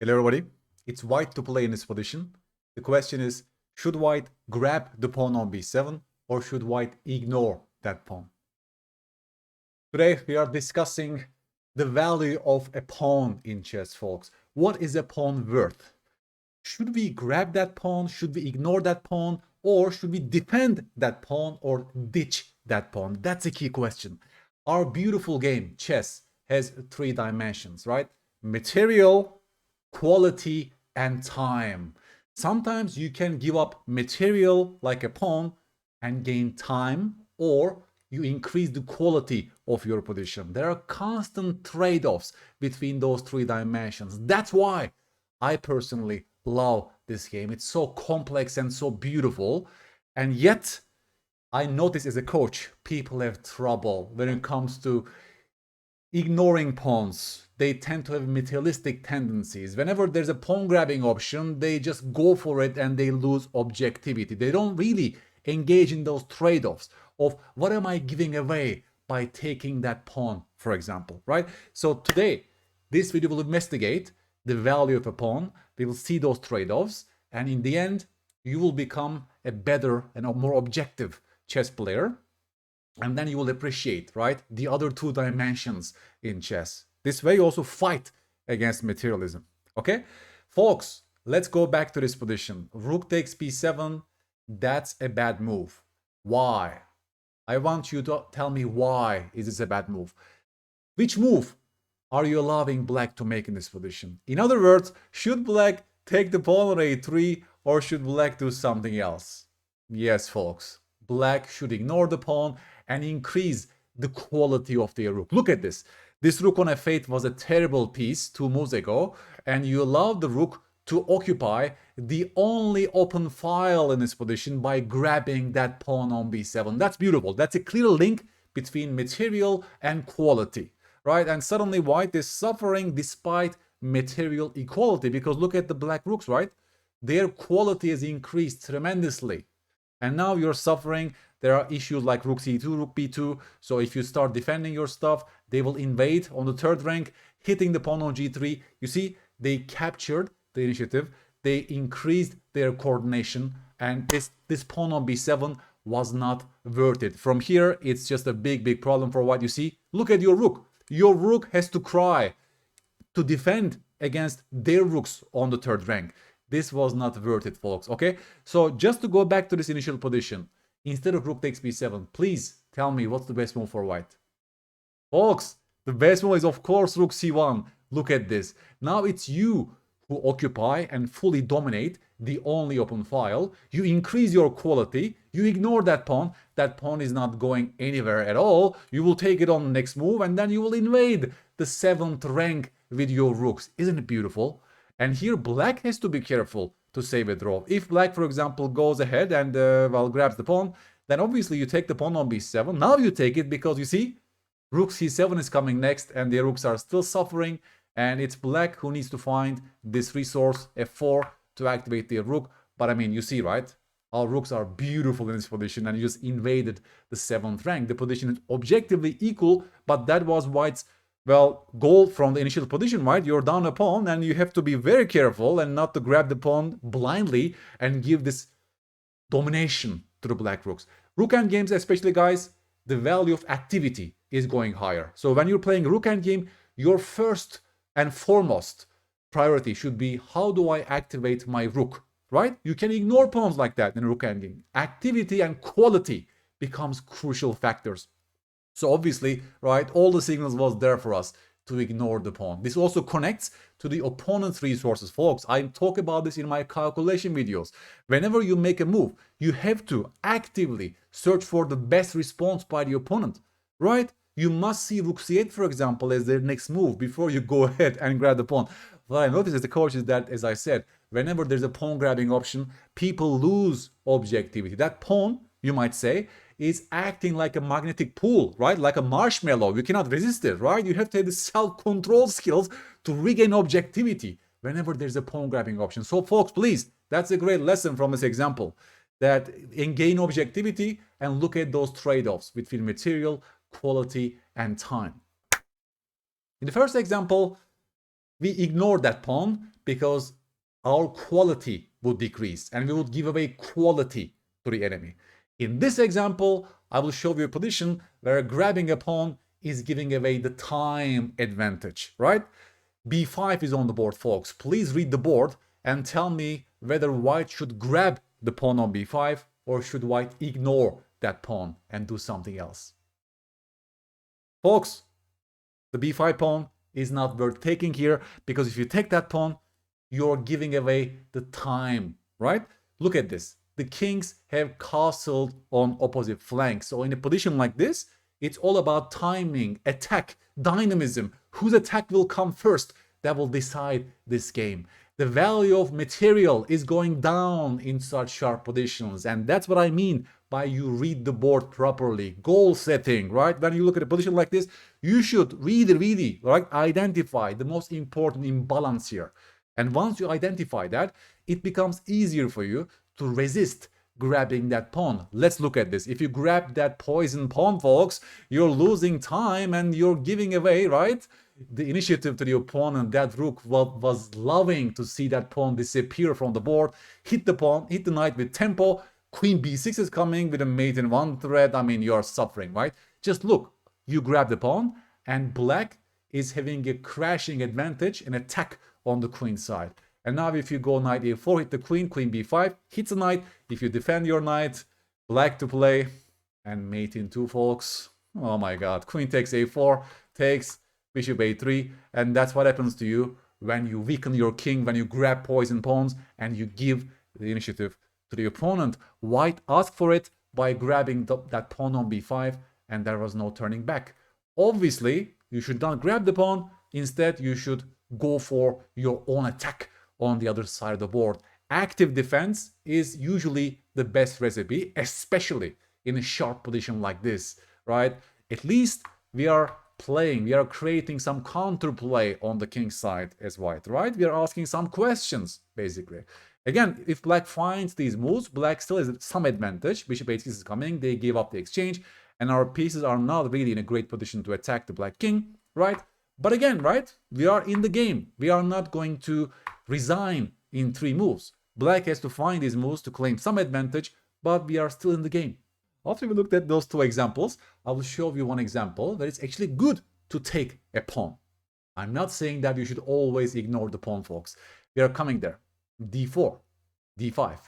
Hello everybody, it's white to play in this position. The question is, should white grab the pawn on b7 or should white ignore that pawn? Today we are discussing the value of a pawn in chess, folks. What is a pawn worth? Should we grab that pawn? Should we ignore that pawn? Or should we defend that pawn or ditch that pawn? That's a key question. Our beautiful game, chess, has three dimensions, right? Material, quality, and time. Sometimes you can give up material like a pawn and gain time, or you increase the quality of your position. There are constant trade-offs between those three dimensions. That's why I personally love this game. It's so complex and so beautiful. And yet, I notice as a coach, people have trouble when it comes to ignoring pawns. They tend to have materialistic tendencies. Whenever there's a pawn grabbing option, they just go for it and they lose objectivity. They don't really engage in those trade-offs of what am I giving away by taking that pawn, for example, right? So today, this video will investigate the value of a pawn. We will see those trade-offs, and in the end, you will become a better and a more objective chess player. And then you will appreciate, right, the other two dimensions in chess. This way you also fight against materialism. Okay? Folks, let's go back to this position. Rook takes b7. That's a bad move. Why? I want you to tell me why is this a bad move. Which move are you allowing black to make in this position? In other words, should black take the pawn on a3 or should black do something else? Yes, folks. Black should ignore the pawn and increase the quality of their rook. Look at this. This rook on f8 was a terrible piece 2 moves ago, and you allowed the rook to occupy the only open file in this position by grabbing that pawn on b7. That's beautiful. That's a clear link between material and quality, right? And suddenly white is suffering despite material equality, because look at the black rooks, right? Their quality has increased tremendously. And now you're suffering. There are issues like rook c2, rook b2. So if you start defending your stuff, they will invade on the third rank, hitting the pawn on g3. You see, they captured the initiative. They increased their coordination. And this pawn on b7 was not worth it. From here, it's just a big problem for white. You see, look at your rook. Your rook has to cry to defend against their rooks on the third rank. This was not worth it, folks. Okay, so just to go back to this initial position, instead of rook takes b7, please tell me what's the best move for white. Folks, the best move is of course rook c1. Look at this. Now it's you who occupy and fully dominate the only open file. You increase your quality. You ignore that pawn. That pawn is not going anywhere at all. You will take it on the next move, and then you will invade the 7th rank with your rooks. Isn't it beautiful? And here black has to be careful to save a draw. If black, for example, goes ahead and grabs the pawn, then obviously you take the pawn on b7. Now you take it because you see, rook c7 is coming next and the rooks are still suffering, and it's black who needs to find this resource, f4, to activate their rook. But I mean, you see, right? Our rooks are beautiful in this position, and you just invaded the 7th rank. The position is objectively equal, but that was white's goal from the initial position, right? You're down a pawn and you have to be very careful and not to grab the pawn blindly and give this domination to the black rooks. Rook endgames, especially, guys, the value of activity is going higher. So when you're playing rook endgame, your first and foremost priority should be, how do I activate my rook, right? You can ignore pawns like that in rook endgame. Activity and quality becomes crucial factors. So obviously, right, all the signals was there for us to ignore the pawn. This also connects to the opponent's resources, folks. I talk about this in my calculation videos. Whenever you make a move, you have to actively search for the best response by the opponent, right? You must see rook c8, for example, as their next move before you go ahead and grab the pawn. What I noticed as a coach is that, as I said, whenever there's a pawn grabbing option, people lose objectivity. That pawn, you might say, is acting like a magnetic pool, right? Like a marshmallow. You cannot resist it, right? You have to have the self-control skills to regain objectivity whenever there's a pawn grabbing option. So folks, please, that's a great lesson from this example, that gain objectivity and look at those trade-offs between material, quality, and time. In the first example, we ignored that pawn because our quality would decrease and we would give away quality to the enemy. In this example, I will show you a position where grabbing a pawn is giving away the time advantage, right? b5 is on the board, folks. Please read the board and tell me whether white should grab the pawn on b5 or should white ignore that pawn and do something else. Folks, the b5 pawn is not worth taking here, because if you take that pawn, you're giving away the time, right? Look at this. The kings have castled on opposite flanks. So in a position like this, it's all about timing, attack, dynamism. Whose attack will come first? That will decide this game. The value of material is going down in such sharp positions. And that's what I mean by you read the board properly. Goal setting, right? When you look at a position like this, you should really, right, identify the most important imbalance here. And once you identify that, it becomes easier for you to resist grabbing that pawn. Let's look at this. If you grab that poison pawn, folks, you're losing time and you're giving away, right, the initiative to the opponent. That rook was loving to see that pawn disappear from the board. Hit the pawn, hit the knight with tempo. Queen b6 is coming with a mate in one thread. I mean, you're suffering, right? Just look, you grab the pawn and black is having a crashing advantage, an attack on the queen side. And now if you go knight a4, hit the queen, queen b5, hits the knight. If you defend your knight, black to play, and mate in 2, folks. Oh my god, queen takes a4, takes, bishop a3, and that's what happens to you when you weaken your king, when you grab poison pawns and you give the initiative to the opponent. White asked for it by grabbing that pawn on b5, and there was no turning back. Obviously, you should not grab the pawn. Instead, you should go for your own attack on the other side of the board. Active defense is usually the best recipe, especially in a sharp position like this, right? At least we are playing, we are creating some counterplay on the king's side as white, right? We are asking some questions, basically. Again, if black finds these moves, black still has some advantage. Bishop h6 is coming, they give up the exchange, and our pieces are not really in a great position to attack the black king, right? But again, right, we are in the game. We are not going to resign in 3 moves. Black has to find these moves to claim some advantage, but we are still in the game. After we looked at those 2 examples, I will show you one example where it's actually good to take a pawn. I'm not saying that you should always ignore the pawn, folks. We are coming there. d4, d5,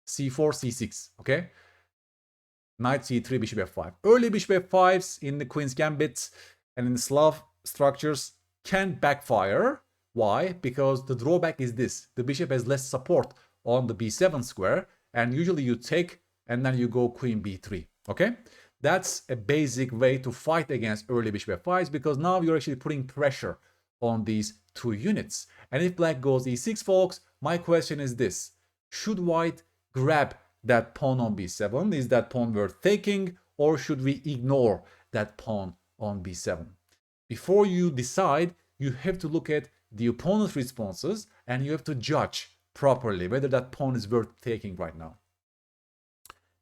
c4, c6, okay? Knight c3, bishop f5. Early bishop f5s in the Queen's Gambit and in Slav structures can backfire. Why? Because the drawback is this. The bishop has less support on the b7 square, and usually you take and then you go queen b3, okay? That's a basic way to fight against early bishop f5s, because now you're actually putting pressure on these 2 units. And if black goes e6, folks, my question is this. Should white grab that pawn on b7? Is that pawn worth taking, or should we ignore that pawn on b7? Before you decide, you have to look at the opponent's responses and you have to judge properly whether that pawn is worth taking right now.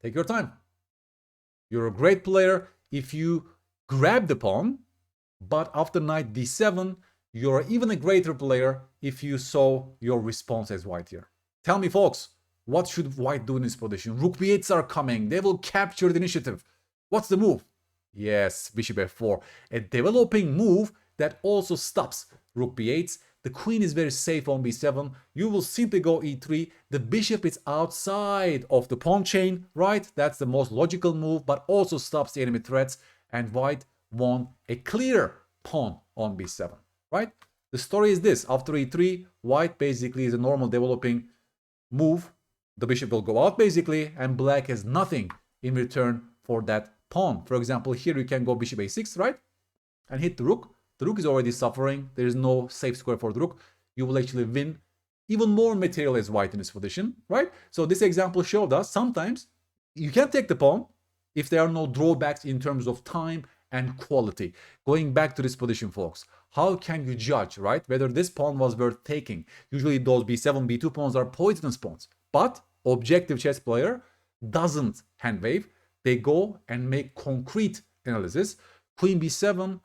Take your time. You're a great player if you grab the pawn, but after knight d7, you're even a greater player if you saw your response as white here. Tell me, folks, what should white do in this position? Rook b8s are coming. They will capture the initiative. What's the move? Yes, bishop f4. A developing move that also stops rook b8s. The queen is very safe on b7. You will simply go e3. The bishop is outside of the pawn chain, right? That's the most logical move, but also stops the enemy threats. And white won a clear pawn on b7, right? The story is this. After e3, white basically is a normal developing move. The bishop will go out basically, and black has nothing in return for that pawn. For example, here you can go bishop a6, right? And hit the rook. The rook is already suffering. There is no safe square for the rook. You will actually win even more material as white in this position, right? So this example showed us sometimes you can take the pawn if there are no drawbacks in terms of time and quality. Going back to this position, folks, how can you judge, right, whether this pawn was worth taking? Usually those b7, b2 pawns are poisonous pawns, but objective chess player doesn't hand wave. They go and make concrete analysis. Queen b7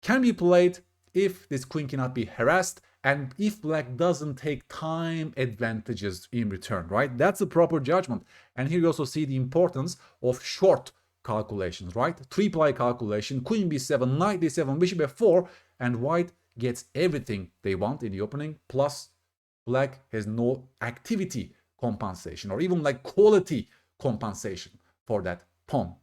can be played if this queen cannot be harassed and if black doesn't take time advantages in return, right? That's a proper judgment. And here you also see the importance of short calculations, right? 3-ply calculation, queen b7, knight d7, bishop f4, and white gets everything they want in the opening, plus black has no activity compensation or even like quality compensation for that pawn.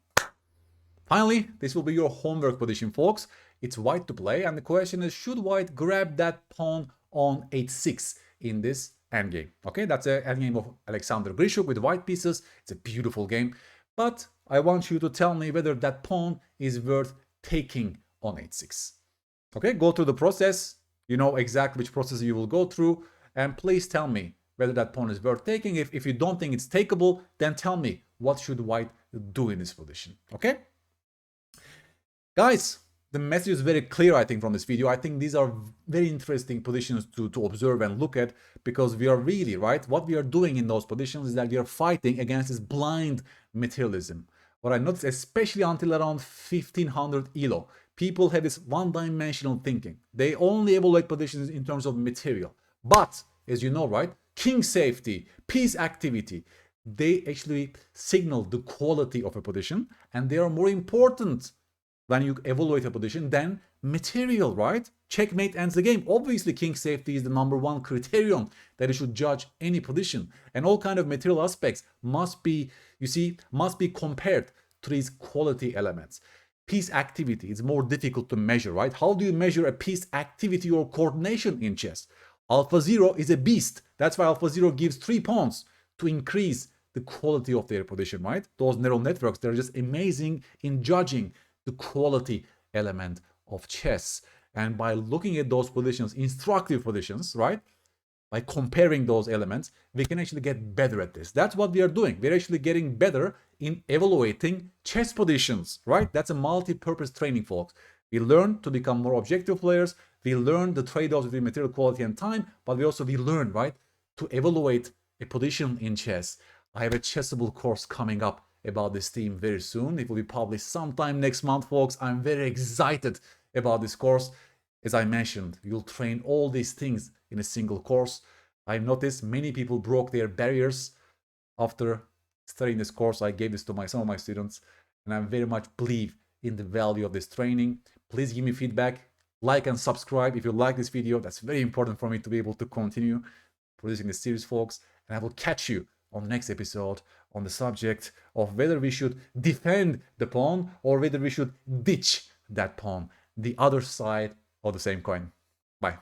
Finally, this will be your homework position, folks. It's white to play, and the question is, should white grab that pawn on h6 in this endgame? Okay, that's an endgame of Alexander Grishuk with white pieces. It's a beautiful game, but I want you to tell me whether that pawn is worth taking on h6. Okay, go through the process. You know exactly which process you will go through, and please tell me whether that pawn is worth taking. If you don't think it's takeable, then tell me what should white do in this position. Okay? Guys, the message is very clear, I think, from this video. I think these are very interesting positions to observe and look at, because we are really, right, what we are doing in those positions is that we are fighting against this blind materialism. What I noticed, especially until around 1500 ELO, people have this one-dimensional thinking. They only evaluate positions in terms of material. But, as you know, right, king safety, piece activity, they actually signal the quality of a position, and they are more important when you evaluate a position than material, right? Checkmate ends the game. Obviously, king safety is the #1 criterion that you should judge any position. And all kind of material aspects must be, you see, must be compared to these quality elements. Piece activity is more difficult to measure, right? How do you measure a piece activity or coordination in chess? AlphaZero is a beast. That's why AlphaZero gives 3 pawns to increase the quality of their position, right? Those neural networks, they're just amazing in judging the quality element of chess. And by looking at those positions, instructive positions, right? By comparing those elements, we can actually get better at this. That's what we are doing. We're actually getting better in evaluating chess positions, right? That's a multi-purpose training, folks. We learn to become more objective players. We learn the trade-offs between material quality and time, but we learn, right, to evaluate a position in chess. I have a Chessable course coming up about this theme very soon. It will be published sometime next month, folks. I'm very excited about this course. As I mentioned, you'll train all these things in a single course. I've noticed many people broke their barriers after studying this course. I gave this to some of my students, and I very much believe in the value of this training. Please give me feedback, like and subscribe if you like this video. That's very important for me to be able to continue producing this series, folks. And I will catch you on the next episode on the subject of whether we should defend the pawn or whether we should ditch that pawn, the other side of the same coin. Bye.